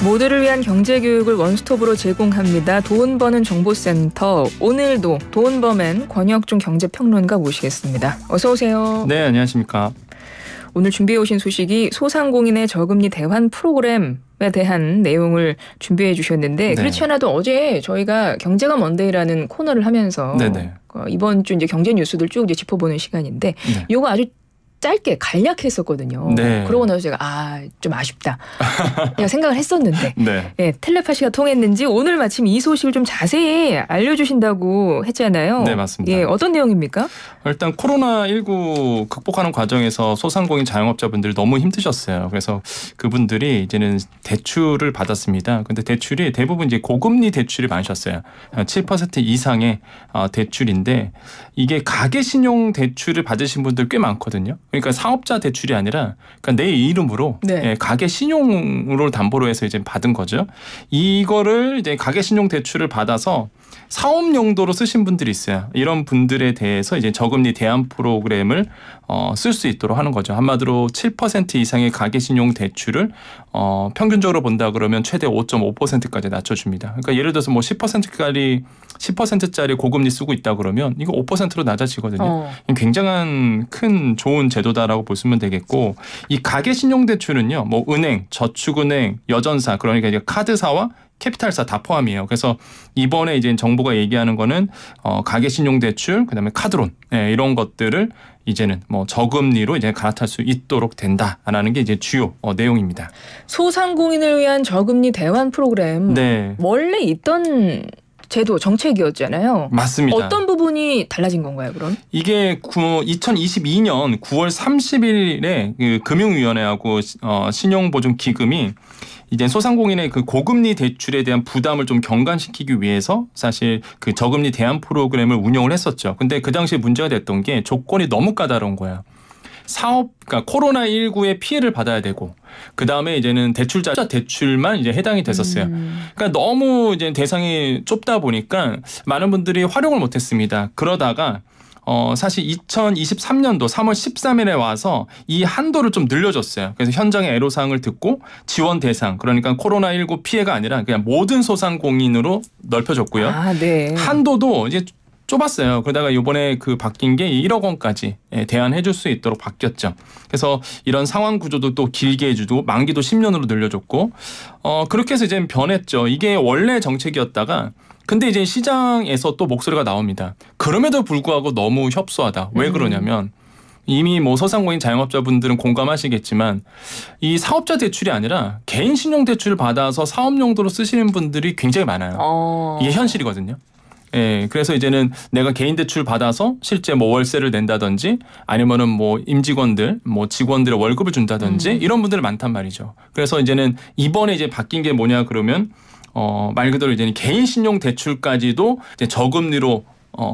모두를 위한 경제교육을 원스톱으로 제공합니다. 돈 버는 정보센터. 오늘도 돈버맨 권혁중 경제평론가 모시겠습니다. 어서 오세요. 네, 안녕하십니까. 오늘 준비해 오신 소식이 소상공인의 저금리 대환 프로그램에 대한 내용을 준비해 주셨는데 네. 그렇지 않아도 어제 저희가 경제가 먼데이라는 코너를 하면서 네네. 이번 주 이제 경제 뉴스들 쭉 이제 짚어보는 시간인데 네. 요거 아주 짧게 간략했었거든요. 네. 그러고 나서 제가 좀 아쉽다. 제가 생각을 했었는데 네. 네, 텔레파시가 통했는지 오늘 마침 이 소식을 좀 자세히 알려주신다고 했잖아요. 네, 맞습니다. 예, 어떤 내용입니까? 일단 코로나19 극복하는 과정에서 소상공인 자영업자분들이 너무 힘드셨어요. 그래서 그분들이 이제는 대출을 받았습니다. 근데 대출이 대부분 이제 고금리 대출이 많으셨어요. 7% 이상의 대출인데 이게 가계신용 대출을 받으신 분들 꽤 많거든요. 그러니까 사업자 대출이 아니라 그러니까 내 이름으로 네. 가계신용으로 담보로 해서 이제 받은 거죠. 이거를 이제 가계신용 대출을 받아서 사업 용도로 쓰신 분들이 있어요. 이런 분들에 대해서 이제 저금리 대안 프로그램을 쓸 수 있도록 하는 거죠. 한마디로 7% 이상의 가계신용 대출을 평균적으로 본다 그러면 최대 5.5%까지 낮춰줍니다. 그러니까 예를 들어서 뭐 10%짜리 고금리 쓰고 있다 그러면 이거 5%로 낮아지거든요. 굉장한 큰 좋은 제도다라고 보시면 되겠고, 이 가계신용 대출은요, 뭐 은행, 저축은행, 여전사, 그러니까 이제 카드사와 캐피탈사 다 포함이에요. 그래서 이번에 이제 정부가 얘기하는 거는 가계신용대출, 그다음에 카드론 이런 것들을 이제는 뭐 저금리로 이제 갈아탈 수 있도록 된다라는 게 이제 주요 내용입니다. 소상공인을 위한 저금리 대환 프로그램. 네. 원래 있던 제도 정책이었잖아요. 맞습니다. 어떤 부분이 달라진 건가요, 그럼? 이게 2022년 9월 30일에 그 금융위원회하고 신용보증기금이 이제 소상공인의 그 고금리 대출에 대한 부담을 좀 경감시키기 위해서 사실 그 저금리 대안 프로그램을 운영을 했었죠. 근데 그 당시에 문제가 됐던 게 조건이 너무 까다로운 거야. 그러니까 코로나19의 피해를 받아야 되고, 그 다음에 이제는 대출자 대출만 이제 해당이 됐었어요. 그러니까 너무 이제 대상이 좁다 보니까 많은 분들이 활용을 못했습니다. 그러다가 사실 2023년도 3월 13일에 와서 이 한도를 좀 늘려줬어요. 그래서 현장의 애로사항을 듣고 지원 대상, 그러니까 코로나19 피해가 아니라 그냥 모든 소상공인으로 넓혀줬고요. 네. 한도도 이제 좁았어요. 그러다가 이번에 그 바뀐 게 1억 원까지 대안해 줄 수 있도록 바뀌었죠. 그래서 이런 상환 구조도 또 길게 해주고 만기도 10년으로 늘려줬고, 그렇게 해서 이제 변했죠. 이게 원래 정책이었다가 근데 이제 시장에서 또 목소리가 나옵니다. 그럼에도 불구하고 너무 협소하다. 왜 그러냐면 이미 뭐 소상공인 자영업자분들은 공감하시겠지만 이 사업자 대출이 아니라 개인 신용 대출을 받아서 사업 용도로 쓰시는 분들이 굉장히 많아요. 이게 현실이거든요. 예, 그래서 이제는 내가 개인 대출 받아서 실제 뭐 월세를 낸다든지 아니면은 뭐 임직원들, 뭐 직원들의 월급을 준다든지 이런 분들이 많단 말이죠. 그래서 이제는 이번에 이제 바뀐 게 뭐냐 그러면 말 그대로 이제 개인 신용 대출까지도 이제 저금리로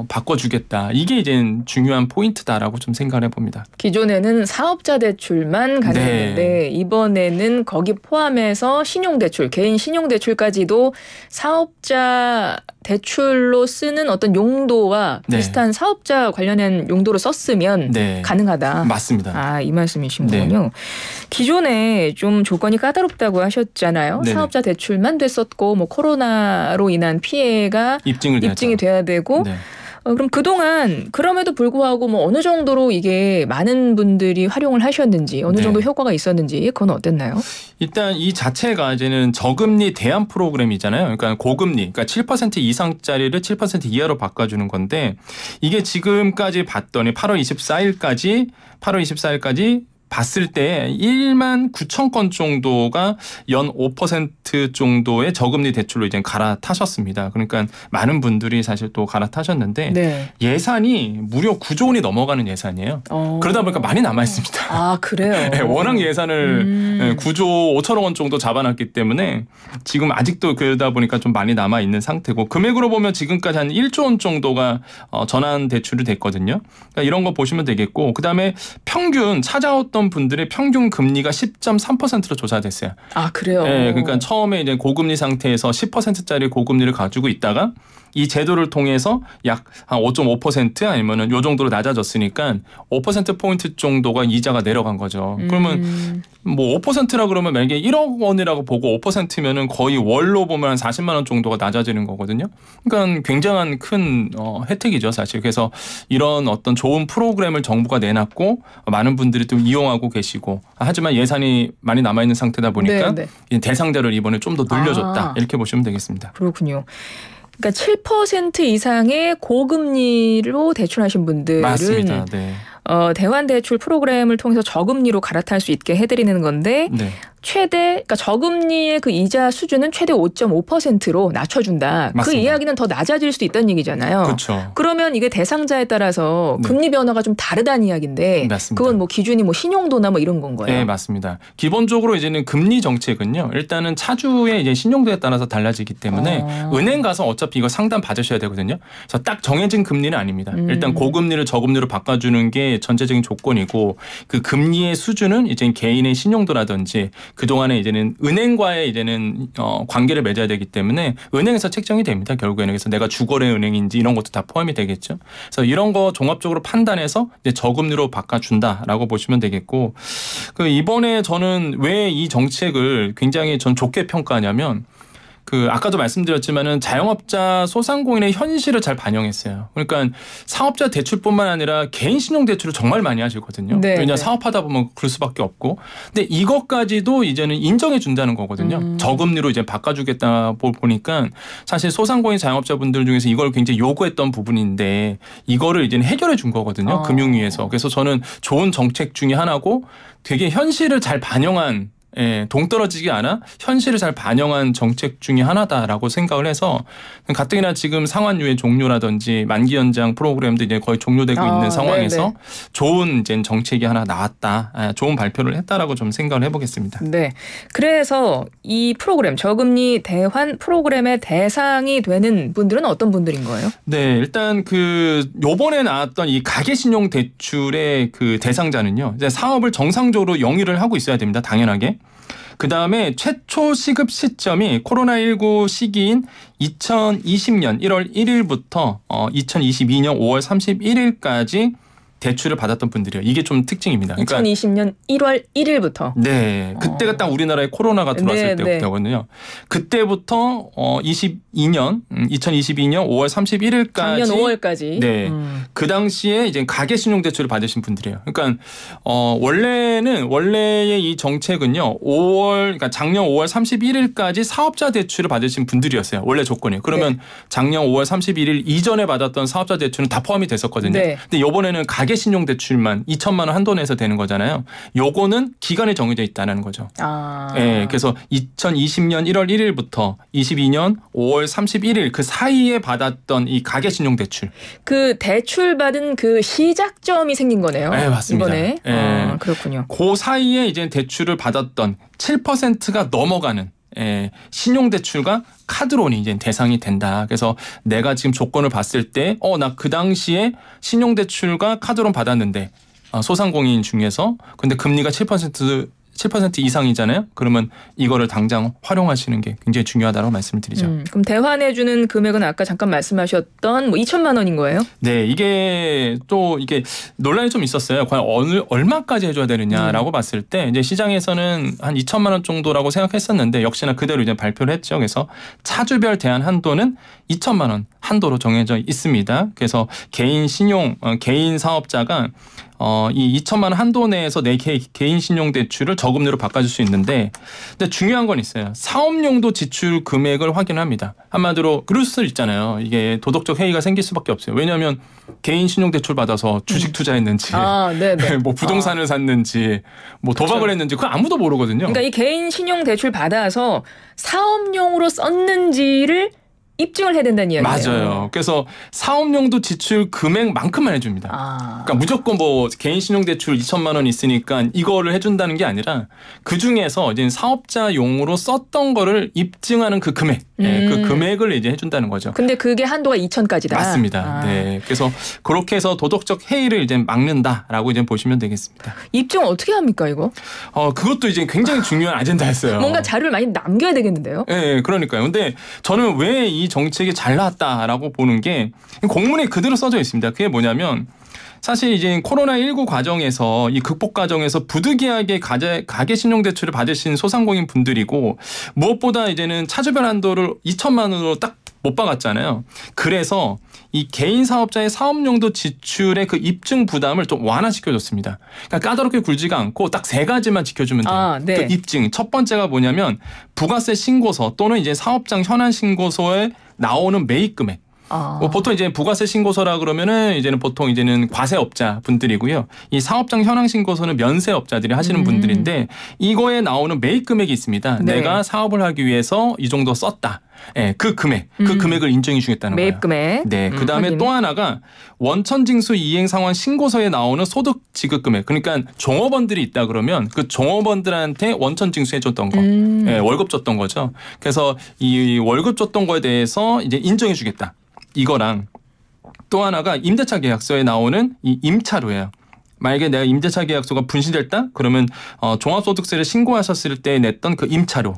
바꿔주겠다. 이게 이제 중요한 포인트다라고 좀 생각을 해봅니다. 기존에는 사업자 대출만 가능했는데 이번에는 거기 포함해서 신용대출, 개인 신용대출까지도 사업자 대출로 쓰는 어떤 용도와 비슷한 사업자 관련된 용도로 썼으면 가능하다. 맞습니다. 이 말씀이신 거군요. 기존에 좀 조건이 까다롭다고 하셨잖아요. 사업자 대출만 됐었고 뭐 코로나로 인한 피해가 입증이 돼야 되고 그럼 그동안 그럼에도 불구하고 뭐 어느 정도로 이게 많은 분들이 활용을 하셨는지 어느 정도 효과가 있었는지 그건 어땠나요? 일단 이 자체가 이제는 저금리 대안 프로그램이잖아요. 그러니까 고금리, 그러니까 7% 이상짜리를 7% 이하로 바꿔주는 건데 이게 지금까지 봤더니 8월 24일까지 봤을 때 1만 9천 건 정도가 연 5% 정도의 저금리 대출로 이제 갈아타셨습니다. 그러니까 많은 분들이 사실 또 갈아타셨는데 예산이 무려 9조 원이 넘어가는 예산이에요. 그러다 보니까 많이 남아 있습니다. 그래요? 네, 워낙 예산을 9조 5천억 원 정도 잡아놨기 때문에 지금 아직도 그러다 보니까 좀 많이 남아 있는 상태고, 금액으로 보면 지금까지 한 1조 원 정도가 전환 대출이 됐거든요. 그러니까 이런 거 보시면 되겠고, 그다음에 평균 찾아왔던 받았던 분들의 평균 금리가 10.3%로 조사됐어요. 아, 그래요? 네, 그러니까 처음에 이제 고금리 상태에서 10%짜리 고금리를 가지고 있다가 이 제도를 통해서 약 한 5.5% 아니면은 요 정도로 낮아졌으니까 5%포인트 정도가 이자가 내려간 거죠. 그러면 뭐 5%라 그러면 만약에 1억 원이라고 보고 5%면은 거의 월로 보면 한 40만 원 정도가 낮아지는 거거든요. 그러니까 굉장한 큰 혜택이죠, 사실. 그래서 이런 어떤 좋은 프로그램을 정부가 내놨고 많은 분들이 또 이용하고 계시고, 하지만 예산이 많이 남아있는 상태다 보니까 대상자를 이번에 좀 더 늘려줬다. 이렇게 보시면 되겠습니다. 그렇군요. 그러니까 7% 이상의 고금리로 대출하신 분들은 맞습니다. 네. 대환대출 프로그램을 통해서 저금리로 갈아탈 수 있게 해드리는 건데 네. 그러니까 저금리의 그 이자 수준은 최대 5.5%로 낮춰준다. 맞습니다. 그 이야기는 더 낮아질 수도 있다는 얘기잖아요. 그렇죠. 그러면 이게 대상자에 따라서 금리 변화가 좀 다르다는 이야기인데 맞습니다. 그건 뭐 기준이 뭐 신용도나 뭐 이런 건 거예요? 네, 맞습니다. 기본적으로 이제는 금리 정책은요. 일단은 차주의 이제 신용도에 따라서 달라지기 때문에 은행 가서 어차피 이거 상담 받으셔야 되거든요. 그래서 딱 정해진 금리는 아닙니다. 일단 고금리를 저금리로 바꿔주는 게 전체적인 조건이고 그 금리의 수준은 이제 개인의 신용도라든지 그동안에 이제는 은행과의 이제는 관계를 맺어야 되기 때문에 은행에서 책정이 됩니다. 결국에는. 그래서 내가 주거래 은행인지 이런 것도 다 포함이 되겠죠. 그래서 이런 거 종합적으로 판단해서 이제 저금리로 바꿔준다라고 보시면 되겠고, 그 이번에 저는 왜 이 정책을 굉장히 전 좋게 평가하냐면 그 아까도 말씀드렸지만은 자영업자 소상공인의 현실을 잘 반영했어요. 그러니까 사업자 대출뿐만 아니라 개인 신용 대출을 정말 많이 하시거든요. 네, 왜냐 사업하다 보면 그럴 수밖에 없고. 근데 이것까지도 이제는 인정해 준다는 거거든요. 저금리로 이제 바꿔주겠다 보니까 사실 소상공인 자영업자분들 중에서 이걸 굉장히 요구했던 부분인데 이거를 이제는 해결해 준 거거든요. 금융위에서. 그래서 저는 좋은 정책 중에 하나고 되게 현실을 잘 반영한 동떨어지지 않아 현실을 잘 반영한 정책 중에 하나다라고 생각을 해서 가뜩이나 지금 상환유예 종료라든지 만기 연장 프로그램도 이제 거의 종료되고 있는 상황에서 네네. 좋은 이제 정책이 하나 나왔다, 좋은 발표를 했다라고 좀 생각을 해보겠습니다. 네, 그래서 이 프로그램 저금리 대환 프로그램의 대상이 되는 분들은 어떤 분들인 거예요? 네, 일단 그 요번에 나왔던 이 가계신용 대출의 그 대상자는요, 이제 사업을 정상적으로 영위를 하고 있어야 됩니다. 당연하게. 그 다음에 최초 시급 시점이 코로나19 시기인 2020년 1월 1일부터 2022년 5월 31일까지 대출을 받았던 분들이요. 이게 좀 특징입니다. 그러니까 2020년 1월 1일부터. 네. 그때가 딱 우리나라에 코로나가 들어왔을 때부터거든요. 그때부터 2022년 5월 31일까지 작년 5월까지. 네. 그 당시에 이제 가계신용 대출을 받으신 분들이에요. 그러니까 원래의 이 정책은요. 그러니까 작년 5월 31일까지 사업자 대출을 받으신 분들이었어요. 원래 조건이. 그러면 작년 5월 31일 이전에 받았던 사업자 대출은 다 포함이 됐었거든요. 네. 근데 이번에는 가계신용대출만 2천만 원 한도 내에서 되는 거잖아요. 요거는 기간이 정해져 있다는 거죠. 네, 그래서 2020년 1월 1일부터 22년 5월 31일 그 사이에 받았던 이 가계신용대출. 그 대출 받은 그 시작점이 생긴 거네요. 네, 맞습니다. 이번에. 네. 그렇군요. 그 사이에 이제 대출을 받았던 7%가 넘어가는 신용대출과 카드론이 이제 대상이 된다. 그래서 내가 지금 조건을 봤을 때, 나 그 당시에 신용대출과 카드론 받았는데, 소상공인 중에서, 근데 금리가 7% 이상이잖아요. 그러면 이거를 당장 활용하시는 게 굉장히 중요하다고 말씀을 드리죠. 그럼 대환해주는 금액은 아까 잠깐 말씀하셨던 뭐 2천만 원인 거예요? 네, 이게 논란이 좀 있었어요. 과연 얼마까지 해줘야 되느냐라고 봤을 때 이제 시장에서는 한 2천만 원 정도라고 생각했었는데 역시나 그대로 이제 발표를 했죠. 그래서 차주별 대안 한도는 2천만 원 한도로 정해져 있습니다. 그래서 개인 사업자가 이 2천만 원 한도 내에서 내 개인 신용 대출을 저금리로 바꿔줄 수 있는데, 근데 중요한 건 있어요. 사업용도 지출 금액을 확인합니다. 한마디로 그럴 수 있잖아요. 이게 도덕적 해이가 생길 수밖에 없어요. 왜냐하면 개인 신용 대출 받아서 주식 투자했는지, 뭐 부동산을 샀는지, 뭐 도박을 했는지 그거 아무도 모르거든요. 그러니까 이 개인 신용 대출 받아서 사업용으로 썼는지를 입증을 해야 된다는 이야기예요. 맞아요. 그래서 사업용도 지출 금액만큼만 해줍니다. 그러니까 무조건 뭐 개인 신용대출 2천만 원 있으니까 이거를 해준다는 게 아니라 그 중에서 이제 사업자용으로 썼던 거를 입증하는 그 금액, 그 금액을 이제 해준다는 거죠. 근데 그게 한도가 2천까지다. 맞습니다. 네, 그래서 그렇게 해서 도덕적 해이를 이제 막는다라고 이제 보시면 되겠습니다. 입증 어떻게 합니까 이거? 그것도 이제 굉장히 중요한 아젠다였어요. 뭔가 자료를 많이 남겨야 되겠는데요? 네, 그러니까요. 근데 저는 왜 이 정책이 잘 나왔다라고 보는 게 공문에 그대로 써져 있습니다. 그게 뭐냐면 사실 이제 코로나19 과정에서 이 극복 과정에서 부득이하게 가계 신용대출을 받으신 소상공인 분들이고 무엇보다 이제는 차주별 한도를 2천만 원으로 딱 못 박았잖아요. 그래서 이 개인 사업자의 사업용도 지출의 그 입증 부담을 좀 완화시켜줬습니다. 그러니까 까다롭게 굴지가 않고 딱 3가지만 지켜주면 돼요. 네. 그 입증. 첫 번째가 뭐냐면 부가세 신고서 또는 이제 사업장 현안 신고서에 나오는 매입 금액. 보통 이제 부가세 신고서라 그러면은 이제는 보통 이제는 과세업자 분들이고요. 이 사업장 현황 신고서는 면세업자들이 하시는 분들인데 이거에 나오는 매입 금액이 있습니다. 네. 내가 사업을 하기 위해서 이 정도 썼다. 네, 그 금액, 그 금액을 인정해 주겠다는 거예요. 매입 금액. 네, 그 다음에 또 하나가 원천징수 이행 상환 신고서에 나오는 소득 지급 금액. 그러니까 종업원들이 있다 그러면 그 종업원들한테 원천징수해 줬던 거, 네, 월급 줬던 거죠. 그래서 이 월급 줬던 거에 대해서 이제 인정해 주겠다. 이거랑 또 하나가 임대차 계약서에 나오는 이 임차료예요. 만약에 내가 임대차 계약서가 분실됐다? 그러면 종합소득세를 신고하셨을 때 냈던 그 임차료.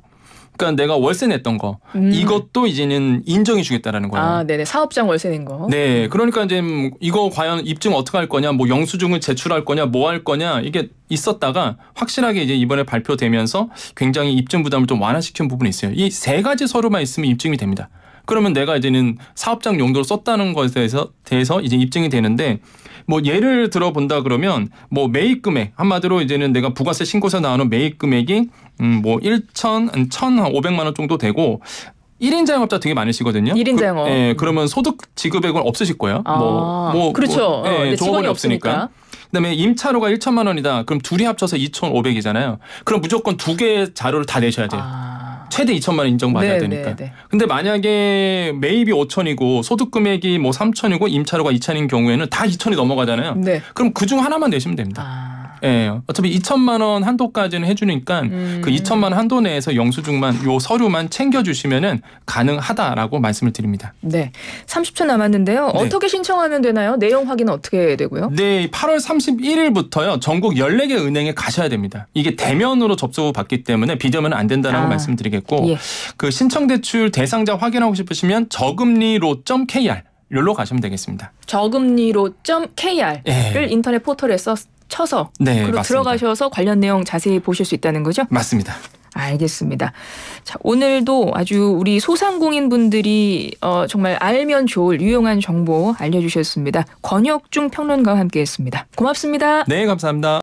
그러니까 내가 월세 냈던 거 이것도 이제는 인정해 주겠다라는 거예요. 네네. 사업장 월세 낸 거. 네, 그러니까 이제 이거 과연 입증 어떻게 할 거냐, 뭐 영수증을 제출할 거냐, 뭐 할 거냐 이게 있었다가 확실하게 이제 이번에 발표되면서 굉장히 입증 부담을 좀 완화시킨 부분이 있어요. 이 3가지 서류만 있으면 입증이 됩니다. 그러면 내가 이제는 사업장 용도로 썼다는 것에 대해서 이제 입증이 되는데 뭐 예를 들어 본다 그러면 뭐 매입 금액 한마디로 이제는 내가 부가세 신고서 나오는 매입 금액이 뭐 1,500만 원 정도 되고 1인 자영업자 되게 많으시거든요. 1인 자영업. 그러면 소득 지급액은 없으실 거예요. 그렇죠. 종업원이 없으니까. 그다음에 임차료가 1천만 원이다. 그럼 둘이 합쳐서 2,500이잖아요. 그럼 무조건 2개의 자료를 다 내셔야 돼요. 최대 2천만 원 인정받아야 되니까. 근데 만약에 매입이 5천이고 소득 금액이 뭐 3천이고 임차료가 2천인 경우에는 다 2천이 넘어가잖아요. 네. 그럼 그중 하나만 내시면 됩니다. 예, 어차피 2천만 원 한도까지는 해주니까 그 2천만 원 한도 내에서 영수증만 요 서류만 챙겨주시면은 가능하다라고 말씀을 드립니다. 네, 30초 남았는데요. 네. 어떻게 신청하면 되나요? 내용 확인은 어떻게 되고요? 네, 8월 31일부터요. 전국 14개 은행에 가셔야 됩니다. 이게 대면으로 접수를 받기 때문에 비대면은 안 된다라고 말씀드리겠고 예. 그 신청대출 대상자 확인하고 싶으시면 저금리로.kr 여기로 가시면 되겠습니다. 저금리로.kr을 예. 인터넷 포털에서 쳐서 들어가셔서 관련 내용 자세히 보실 수 있다는 거죠? 맞습니다. 알겠습니다. 자, 오늘도 아주 우리 소상공인 분들이 정말 알면 좋을 유용한 정보 알려주셨습니다. 권혁중 평론가와 함께했습니다. 고맙습니다. 네, 감사합니다.